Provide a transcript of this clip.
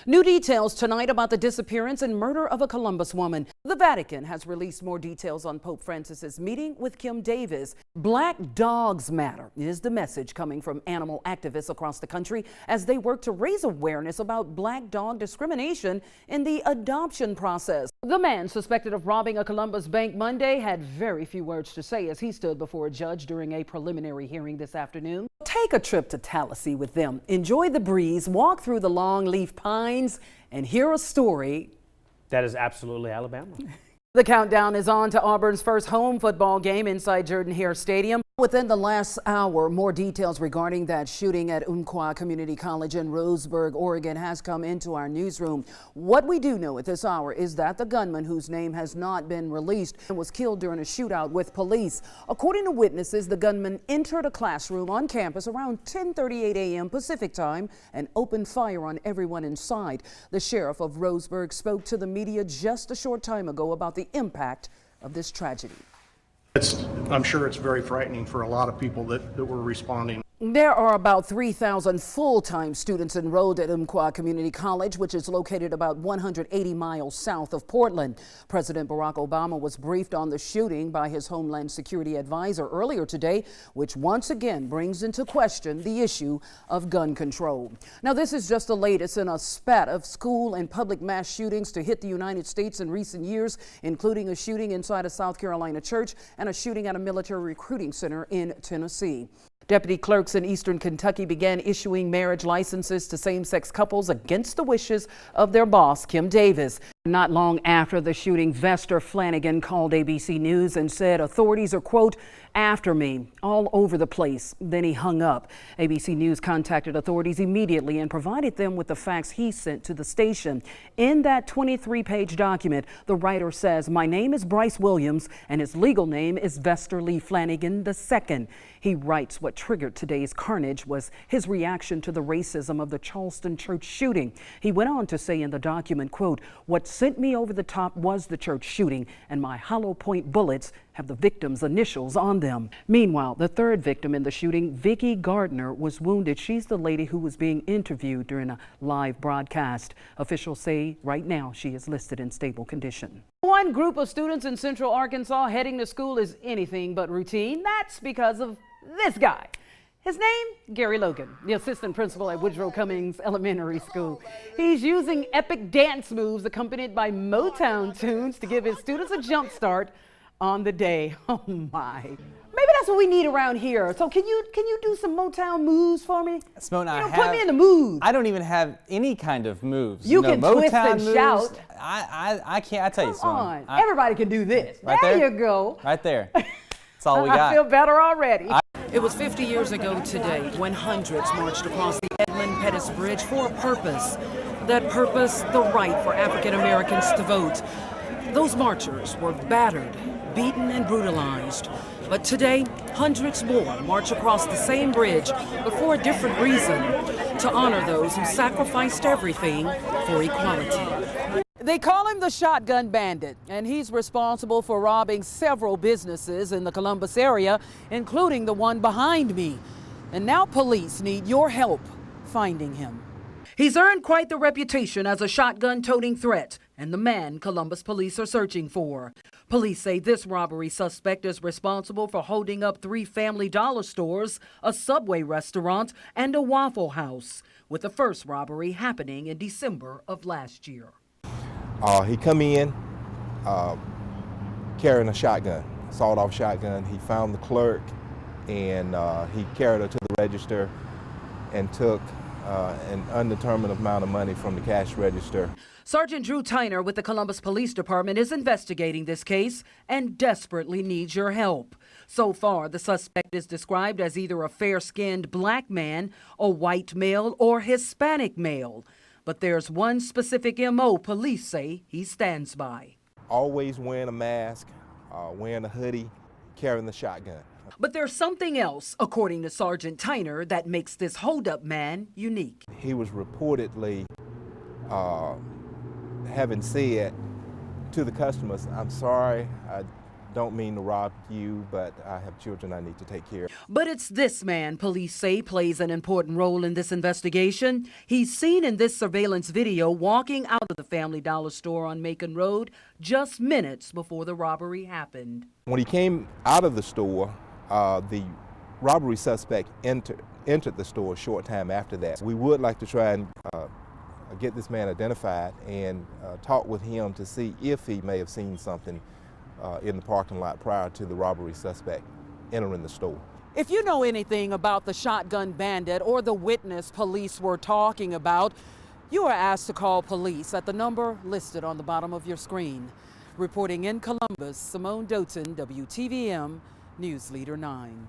New details tonight about the disappearance and murder of a Columbus woman. The Vatican has released more details on Pope Francis's meeting with Kim Davis. Black Dogs Matter is the message coming from animal activists across the country as they work to raise awareness about black dog discrimination in the adoption process. The man suspected of robbing a Columbus bank Monday had very few words to say as he stood before a judge during a preliminary hearing this afternoon. Take a trip to Tallahassee with them. Enjoy the breeze, walk through the longleaf pines, and hear a story that is absolutely Alabama. The countdown is on to Auburn's first home football game inside Jordan-Hare Stadium. Within the last hour, more details regarding that shooting at Umpqua Community College in Roseburg, Oregon has come into our newsroom. What we do know at this hour is that the gunman, whose name has not been released, was killed during a shootout with police. According to witnesses, the gunman entered a classroom on campus around 10:38 a.m. Pacific time and opened fire on everyone inside. The sheriff of Roseburg spoke to the media just a short time ago about the impact of this tragedy. I'm sure it's very frightening for a lot of people that were responding. There are about 3,000 full-time students enrolled at Umpqua Community College, which is located about 180 miles south of Portland. President Barack Obama was briefed on the shooting by his Homeland Security advisor earlier today, which once again brings into question the issue of gun control. Now, this is just the latest in a spat of school and public mass shootings to hit the United States in recent years, including a shooting inside a South Carolina church and a shooting at a military recruiting center in Tennessee. Deputy clerks in eastern Kentucky began issuing marriage licenses to same-sex couples against the wishes of their boss, Kim Davis. Not long after the shooting, Vester Flanagan called ABC News and said authorities are, quote, after me all over the place. Then he hung up. ABC News contacted authorities immediately and provided them with the facts he sent to the station. In that 23-page document, the writer says, "My name is Bryce Williams and his legal name is Vester Lee Flanagan II. He writes what triggered today's carnage was his reaction to the racism of the Charleston church shooting. He went on to say in the document, quote, what sent me over the top was the church shooting, and my hollow point bullets have the victim's initials on them. Meanwhile, the third victim in the shooting, Vicki Gardner, was wounded. She's the lady who was being interviewed during a live broadcast. Officials say right now she is listed in stable condition. One group of students in Central Arkansas heading to school is anything but routine. That's because of this guy. His name, Gary Logan, the assistant principal at Woodrow Cummings Elementary School. He's using epic dance moves accompanied by Motown tunes to give his students a jump start on the day. Oh my. Maybe that's what we need around here. So can you do some Motown moves for me? Simone, put me in the mood. I don't even have any kind of moves. You can Motown twist and moves, shout. I can't. I tell you, Come on. Everybody can do this. Right there you go. Right there. That's all we got. I feel better already. It was 50 years ago today when hundreds marched across the Edmund Pettus Bridge for a purpose. That purpose, the right for African Americans to vote. Those marchers were battered, beaten, and brutalized. But today, hundreds more march across the same bridge, but for a different reason, to honor those who sacrificed everything for equality. They call him the Shotgun Bandit, and he's responsible for robbing several businesses in the Columbus area, including the one behind me. And now police need your help finding him. He's earned quite the reputation as a shotgun-toting threat, and the man Columbus police are searching for. Police say this robbery suspect is responsible for holding up 3 Family Dollar stores, a Subway restaurant, and a Waffle House, with the first robbery happening in December of last year. He come in carrying a shotgun, sawed-off shotgun. He found the clerk and he carried her to the register and took an undetermined amount of money from the cash register. Sergeant Drew Tyner with the Columbus Police Department is investigating this case and desperately needs your help. So far, the suspect is described as either a fair-skinned black man, a white male, or Hispanic male. But there's one specific MO police say he stands by. Always wearing a mask, wearing a hoodie, carrying the shotgun. But there's something else, according to Sergeant Tyner, that makes this holdup man unique. He was reportedly having said to the customers, "I'm sorry, I don't mean to rob you, but I have children I need to take care of. But it's this man police say plays an important role in this investigation. He's seen in this surveillance video walking out of the Family Dollar store on Macon Road just minutes before the robbery happened. When he came out of the store, the robbery suspect entered the store a short time after that. We would like to try and get this man identified and talk with him to see if he may have seen something in the parking lot prior to the robbery suspect entering the store. If you know anything about the shotgun bandit or the witness police were talking about, you are asked to call police at the number listed on the bottom of your screen. Reporting in Columbus, Simone Doughton, WTVM News Leader 9.